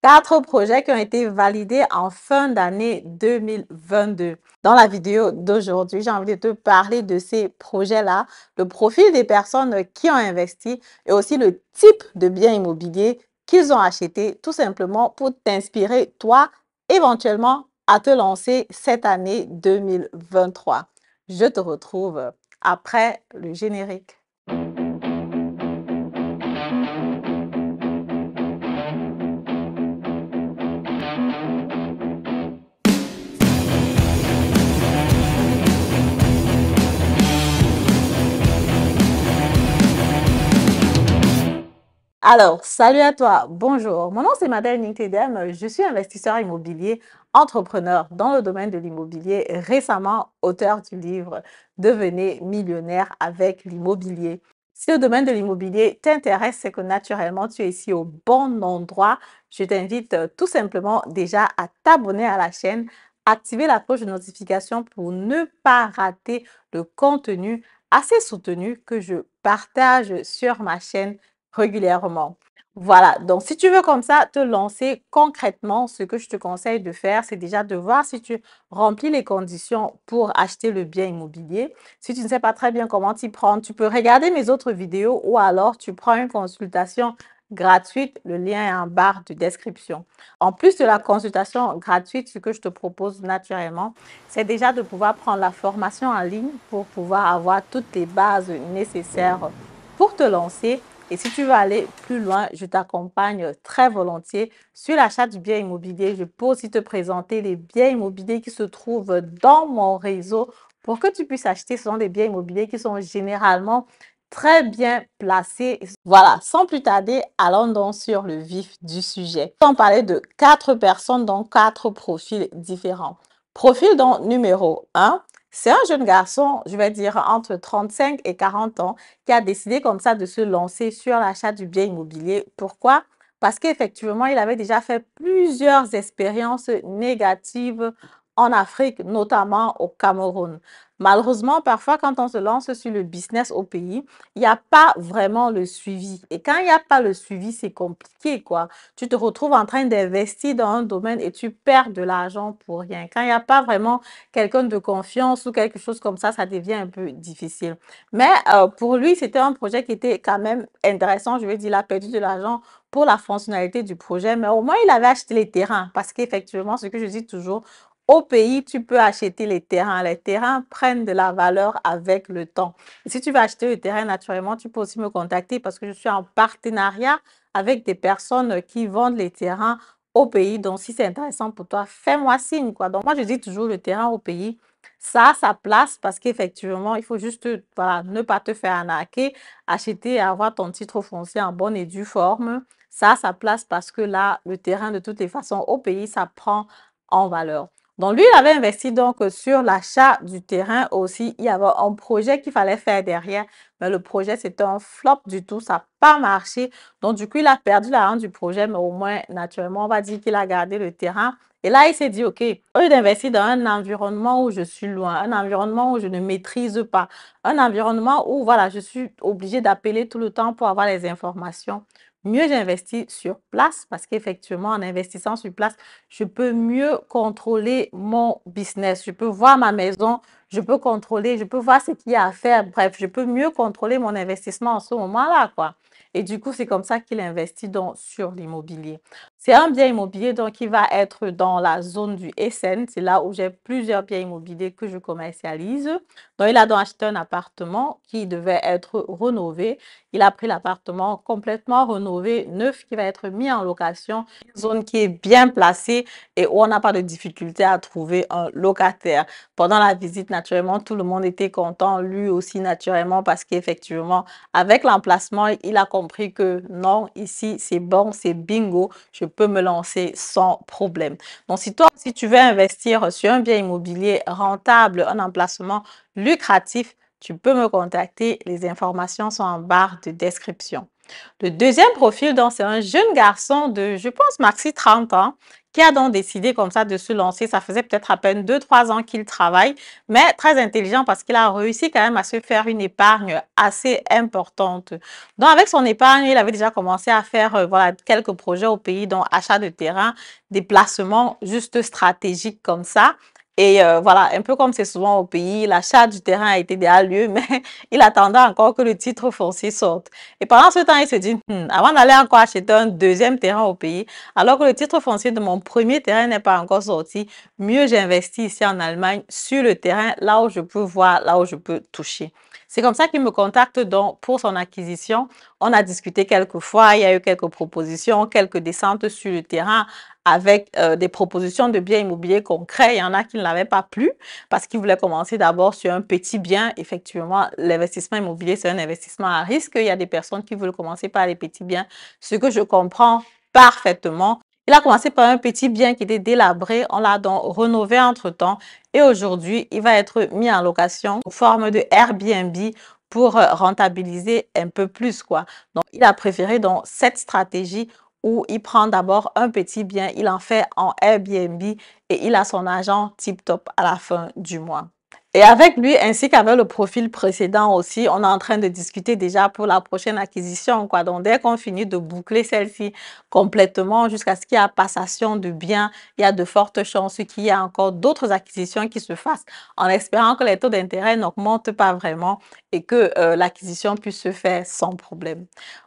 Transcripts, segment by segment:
4 projets qui ont été validés en fin d'année 2022. Dans la vidéo d'aujourd'hui, j'ai envie de te parler de ces projets-là, le profil des personnes qui ont investi et aussi le type de biens immobiliers qu'ils ont acheté, tout simplement pour t'inspirer, toi, éventuellement, à te lancer cette année 2023. Je te retrouve après le générique. Alors, salut à toi, bonjour. Mon nom c'est Madeleine Nikedem, je suis investisseur immobilier, entrepreneur dans le domaine de l'immobilier, récemment auteur du livre Devenez millionnaire avec l'immobilier. Si le domaine de l'immobilier t'intéresse, c'est que naturellement tu es ici au bon endroit. Je t'invite tout simplement déjà à t'abonner à la chaîne, activer la cloche de notification pour ne pas rater le contenu assez soutenu que je partage sur ma chaîne régulièrement. Voilà, donc si tu veux comme ça te lancer concrètement, ce que je te conseille de faire, c'est déjà de voir si tu remplis les conditions pour acheter le bien immobilier. Si tu ne sais pas très bien comment t'y prendre, tu peux regarder mes autres vidéos ou alors tu prends une consultation gratuite. Le lien est en barre de description. En plus de la consultation gratuite, ce que je te propose naturellement, c'est déjà de pouvoir prendre la formation en ligne pour pouvoir avoir toutes les bases nécessaires pour te lancer. Et si tu veux aller plus loin, je t'accompagne très volontiers sur l'achat du bien immobilier. Je peux aussi te présenter les biens immobiliers qui se trouvent dans mon réseau pour que tu puisses acheter. Ce sont des biens immobiliers qui sont généralement très bien placés. Voilà, sans plus tarder, allons donc sur le vif du sujet. On parlait de 4 personnes dans 4 profils différents. Profil donc numéro 1, c'est un jeune garçon, je vais dire entre 35 et 40 ans, qui a décidé comme ça de se lancer sur l'achat du bien immobilier. Pourquoi? Parce qu'effectivement, il avait déjà fait plusieurs expériences négatives en Afrique, notamment au Cameroun. Malheureusement, parfois, quand on se lance sur le business au pays, il n'y a pas vraiment le suivi. Et quand il n'y a pas le suivi, c'est compliqué, quoi. Tu te retrouves en train d'investir dans un domaine et tu perds de l'argent pour rien. Quand il n'y a pas vraiment quelqu'un de confiance ou quelque chose comme ça devient un peu difficile. Mais pour lui, c'était un projet qui était quand même intéressant. Je veux dire, il a perdu de l'argent pour la fonctionnalité du projet, mais au moins, il avait acheté les terrains parce qu'effectivement, ce que je dis toujours, au pays, tu peux acheter les terrains. Les terrains prennent de la valeur avec le temps. Et si tu veux acheter le terrain naturellement, tu peux aussi me contacter parce que je suis en partenariat avec des personnes qui vendent les terrains au pays. Donc, si c'est intéressant pour toi, fais-moi signe, quoi. Donc, moi, je dis toujours le terrain au pays, ça a sa place parce qu'effectivement, il faut juste, voilà, ne pas te faire arnaquer, acheter et avoir ton titre foncier en bonne et due forme. Ça a sa place parce que là, le terrain, de toutes les façons, au pays, ça prend en valeur. Donc, lui, il avait investi donc sur l'achat du terrain aussi. Il y avait un projet qu'il fallait faire derrière, mais le projet, c'était un flop du tout. Ça n'a pas marché. Donc, du coup, il a perdu l'argent du projet, mais au moins, naturellement, on va dire qu'il a gardé le terrain. Et là, il s'est dit, OK, au lieu d'investir dans un environnement où je suis loin, un environnement où je ne maîtrise pas, un environnement où, voilà, je suis obligée d'appeler tout le temps pour avoir les informations, mieux j'investis sur place parce qu'effectivement, en investissant sur place, je peux mieux contrôler mon business. Je peux voir ma maison, je peux contrôler, je peux voir ce qu'il y a à faire. Bref, je peux mieux contrôler mon investissement en ce moment-là, quoi. Et du coup, c'est comme ça qu'il investit donc sur l'immobilier. C'est un bien immobilier donc qui va être dans la zone du SN. C'est là où j'ai plusieurs biens immobiliers que je commercialise. Donc, il a donc acheté un appartement qui devait être rénové. Il a pris l'appartement complètement rénové, neuf, qui va être mis en location. Une zone qui est bien placée et où on n'a pas de difficulté à trouver un locataire. Pendant la visite, naturellement, tout le monde était content, lui aussi naturellement, parce qu'effectivement, avec l'emplacement, il a compris que non, ici, c'est bon, c'est bingo, je peux me lancer sans problème. Donc, si toi aussi tu veux investir sur un bien immobilier rentable, un emplacement lucratif, tu peux me contacter. Les informations sont en barre de description. Le deuxième profil, donc, c'est un jeune garçon de, je pense, maxi 30 ans, qui a donc décidé comme ça de se lancer. Ça faisait peut-être à peine 2, 3 ans qu'il travaille, mais très intelligent parce qu'il a réussi quand même à se faire une épargne assez importante. Donc, avec son épargne, il avait déjà commencé à faire voilà, quelques projets au pays, dont achat de terrain, des placements juste stratégiques comme ça. Et voilà, un peu comme c'est souvent au pays, l'achat du terrain a été déjà lieu, mais il attendait encore que le titre foncier sorte. Et pendant ce temps, il se dit, avant d'aller encore acheter un deuxième terrain au pays, alors que le titre foncier de mon premier terrain n'est pas encore sorti, mieux j'investis ici en Allemagne sur le terrain, là où je peux voir, là où je peux toucher. C'est comme ça qu'il me contacte donc pour son acquisition. On a discuté quelques fois, il y a eu quelques propositions, quelques descentes sur le terrain avec des propositions de biens immobiliers concrets. Il y en a qui ne l'avaient pas plu parce qu'ils voulaient commencer d'abord sur un petit bien. Effectivement, l'investissement immobilier, c'est un investissement à risque. Il y a des personnes qui veulent commencer par les petits biens, ce que je comprends parfaitement. Il a commencé par un petit bien qui était délabré. On l'a donc rénové entre-temps et aujourd'hui, il va être mis en location sous forme de Airbnb pour rentabiliser un peu plus, quoi. Donc, il a préféré donc cette stratégie où il prend d'abord un petit bien, il en fait en Airbnb et il a son argent tip-top à la fin du mois. Et avec lui, ainsi qu'avec le profil précédent aussi, on est en train de discuter déjà pour la prochaine acquisition, quoi. Donc, dès qu'on finit de boucler celle-ci complètement jusqu'à ce qu'il y ait passation de biens, il y a de fortes chances qu'il y ait encore d'autres acquisitions qui se fassent en espérant que les taux d'intérêt n'augmentent pas vraiment et que l'acquisition puisse se faire sans problème.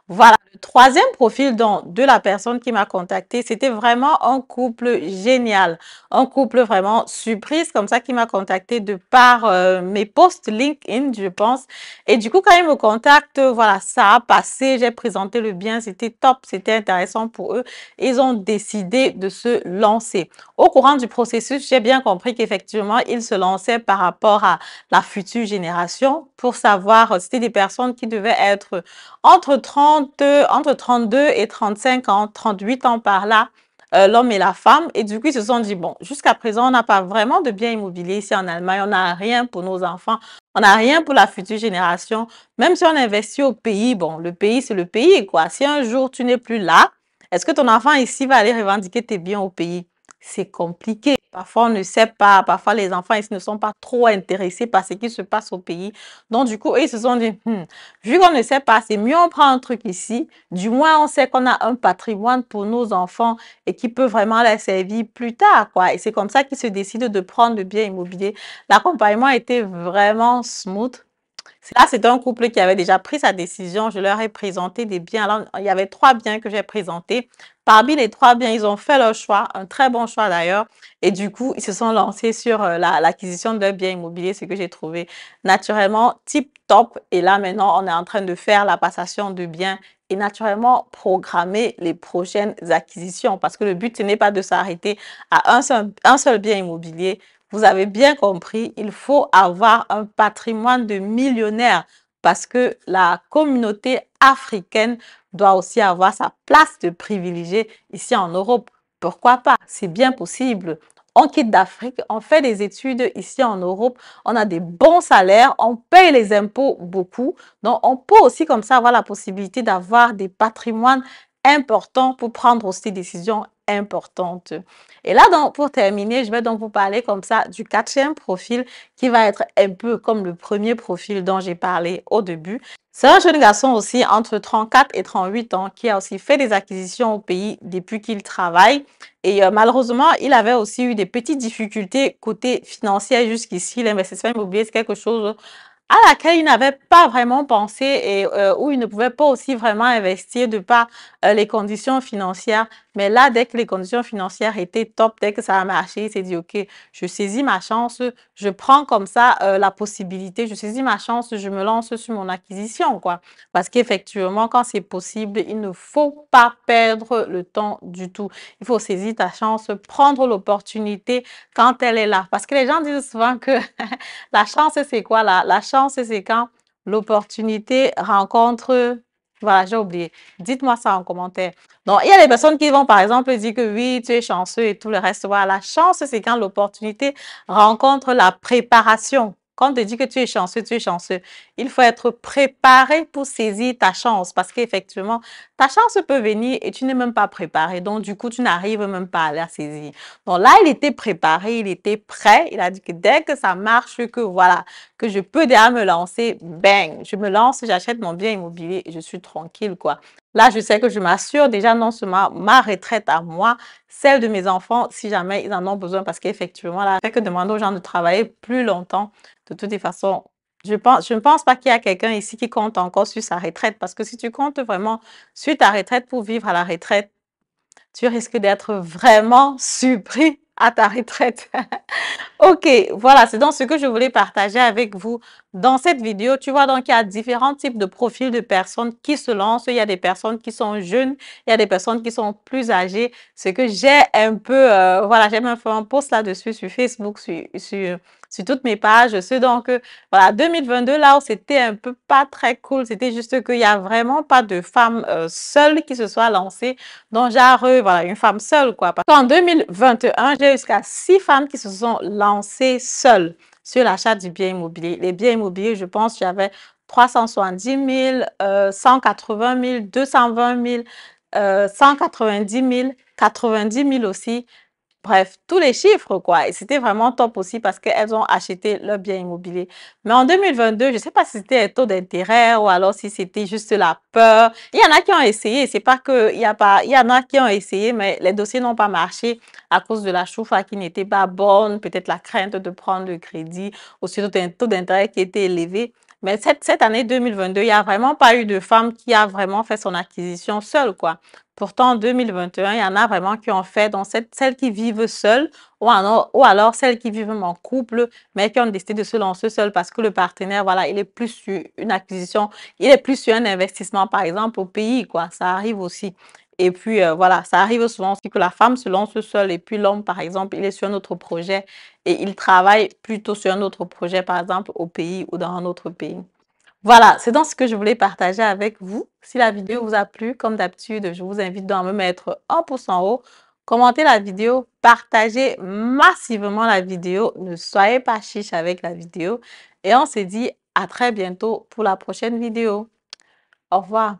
Voilà, le troisième profil donc, de la personne qui m'a contacté, c'était vraiment un couple génial, un couple vraiment surprise comme ça qui m'a contacté de par mes posts LinkedIn, je pense. Et du coup, quand ils me contactent, voilà, ça a passé, j'ai présenté le bien, c'était top, c'était intéressant pour eux. Ils ont décidé de se lancer. Au courant du processus, j'ai bien compris qu'effectivement, ils se lançaient par rapport à la future génération pour savoir, c'était des personnes qui devaient être entre 32 et 35 ans, 38 ans par là, l'homme et la femme. Et du coup, ils se sont dit, bon, jusqu'à présent, on n'a pas vraiment de biens immobiliers ici en Allemagne. On n'a rien pour nos enfants. On n'a rien pour la future génération. Même si on investit au pays, bon, le pays, c'est le pays, quoi. Si un jour, tu n'es plus là, est-ce que ton enfant ici va aller revendiquer tes biens au pays? C'est compliqué. Parfois, on ne sait pas. Parfois, les enfants ici ne sont pas trop intéressés par ce qui se passe au pays. Donc, du coup, ils se sont dit, vu qu'on ne sait pas, c'est mieux on prend un truc ici. Du moins, on sait qu'on a un patrimoine pour nos enfants et qui peut vraiment les servir plus tard, quoi. Et c'est comme ça qu'ils se décident de prendre le bien immobilier. L'accompagnement était vraiment smooth. Là, c'est un couple qui avait déjà pris sa décision. Je leur ai présenté des biens. Alors, il y avait 3 biens que j'ai présentés. Parmi les 3 biens, ils ont fait leur choix, un très bon choix d'ailleurs. Et du coup, ils se sont lancés sur l'acquisition d'un bien immobilier, ce que j'ai trouvé naturellement tip top. Et là, maintenant, on est en train de faire la passation de biens et naturellement programmer les prochaines acquisitions. Parce que le but, ce n'est pas de s'arrêter à un seul bien immobilier. Vous avez bien compris, il faut avoir un patrimoine de millionnaire parce que la communauté africaine doit aussi avoir sa place de privilégié ici en Europe. Pourquoi pas? C'est bien possible. On quitte d'Afrique, on fait des études ici en Europe, on a des bons salaires, on paye les impôts beaucoup. Donc, on peut aussi comme ça avoir la possibilité d'avoir des patrimoines importants pour prendre aussi des décisions importantes. Et là, donc, pour terminer, je vais donc vous parler comme ça du quatrième profil qui va être un peu comme le premier profil dont j'ai parlé au début. C'est un jeune garçon aussi entre 34 et 38 ans qui a aussi fait des acquisitions au pays depuis qu'il travaille. Et malheureusement, il avait aussi eu des petites difficultés côté financier jusqu'ici. L'investissement immobilier, c'est quelque chose à laquelle il n'avait pas vraiment pensé et où il ne pouvait pas aussi vraiment investir de par les conditions financières. Mais là, dès que les conditions financières étaient top, dès que ça a marché, il s'est dit, OK, je saisis ma chance, je prends comme ça la possibilité, je saisis ma chance, je me lance sur mon acquisition, quoi. Parce qu'effectivement, quand c'est possible, il ne faut pas perdre le temps du tout. Il faut saisir ta chance, prendre l'opportunité quand elle est là. Parce que les gens disent souvent que la chance, c'est quoi là? La chance, c'est quand l'opportunité rencontre... Voilà, j'ai oublié. Dites-moi ça en commentaire. Donc, il y a des personnes qui vont, par exemple, dire que oui, tu es chanceux et tout le reste. Voilà, la chance, c'est quand l'opportunité rencontre la préparation. Quand on te dit que tu es chanceux, tu es chanceux. Il faut être préparé pour saisir ta chance parce qu'effectivement, ta chance peut venir et tu n'es même pas préparé. Donc, du coup, tu n'arrives même pas à la saisir. Donc là, il était préparé, il était prêt. Il a dit que dès que ça marche, que voilà, que je peux déjà me lancer, bang, je me lance, j'achète mon bien immobilier et je suis tranquille, quoi. Là, je sais que je m'assure déjà non seulement ma retraite à moi, celle de mes enfants, si jamais ils en ont besoin, parce qu'effectivement, là, fait que demander aux gens de travailler plus longtemps, de toutes les façons, je ne pense pas qu'il y a quelqu'un ici qui compte encore sur sa retraite, parce que si tu comptes vraiment sur ta retraite pour vivre à la retraite, tu risques d'être vraiment surpris à ta retraite. Ok, voilà, c'est donc ce que je voulais partager avec vous dans cette vidéo. Tu vois, donc il y a différents types de profils de personnes qui se lancent. Il y a des personnes qui sont jeunes, il y a des personnes qui sont plus âgées. Ce que j'ai un peu, voilà, j'ai même fait un post là-dessus sur Facebook, sur toutes mes pages. C'est donc, voilà, 2022, là où c'était un peu pas très cool, c'était juste qu'il n'y a vraiment pas de femmes seules qui se soient lancées. Donc, genre, voilà, une femme seule, quoi. Parce qu'en 2021, j'ai jusqu'à 6 femmes qui se sont lancées seules sur l'achat du bien immobilier. Les biens immobiliers, je pense, j'avais 370 000, 180 000, 220 000, 190 000, 90 000 aussi. Bref, tous les chiffres, quoi. Et c'était vraiment top aussi parce qu'elles ont acheté leur bien immobilier. Mais en 2022, je ne sais pas si c'était un taux d'intérêt ou alors si c'était juste la peur. Il y en a qui ont essayé. C'est pas que il y a pas, il y en a qui ont essayé, mais les dossiers n'ont pas marché à cause de la choufa qui n'était pas bonne, peut-être la crainte de prendre le crédit, aussi un taux d'intérêt qui était élevé. Mais cette année 2022, il n'y a vraiment pas eu de femme qui a vraiment fait son acquisition seule, quoi. Pourtant, en 2021, il y en a vraiment qui ont fait, donc celles qui vivent seules ou alors celles qui vivent en couple, mais qui ont décidé de se lancer seules parce que le partenaire, voilà, il est plus sur une acquisition, il est plus sur un investissement, par exemple, au pays, quoi. Ça arrive aussi. Et puis, voilà, ça arrive souvent aussi que la femme se lance seule et puis l'homme, par exemple, il est sur un autre projet et il travaille plutôt sur un autre projet, par exemple, au pays ou dans un autre pays. Voilà, c'est donc ce que je voulais partager avec vous. Si la vidéo vous a plu, comme d'habitude, je vous invite donc à me mettre un pouce en haut, commentez la vidéo, partagez massivement la vidéo, ne soyez pas chiche avec la vidéo et on se dit à très bientôt pour la prochaine vidéo. Au revoir.